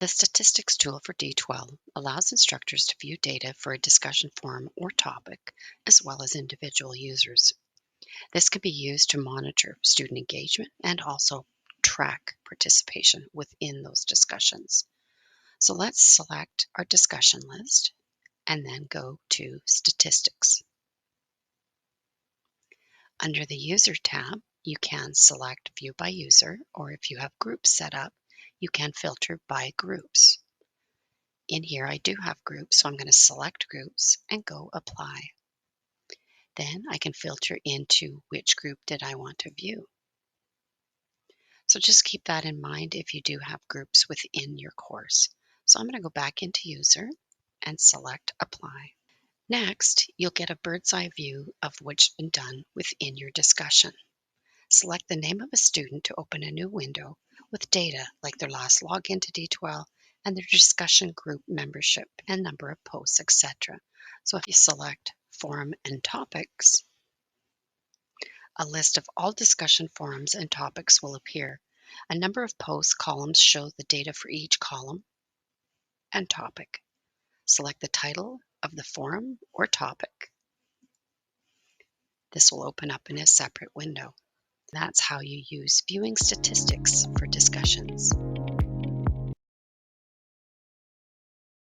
The statistics tool for D2L allows instructors to view data for a discussion forum or topic, as well as individual users. This can be used to monitor student engagement and also track participation within those discussions. So let's select our discussion list and then go to Statistics. Under the User tab, you can select View by User, or if you have groups set up, you can filter by groups. In here, I do have groups, so I'm going to select groups and go Apply. Then I can filter into which group did I want to view. So just keep that in mind if you do have groups within your course. So I'm going to go back into User and select Apply. Next, you'll get a bird's eye view of what's been done within your discussion. Select the name of a student to open a new window with data like their last login to D2L and their discussion group membership and number of posts, etc. So if you select Forum and Topics, a list of all discussion forums and topics will appear. A number of post columns show the data for each column and topic. Select the title of the forum or topic. This will open up in a separate window. That's how you use viewing statistics for discussions.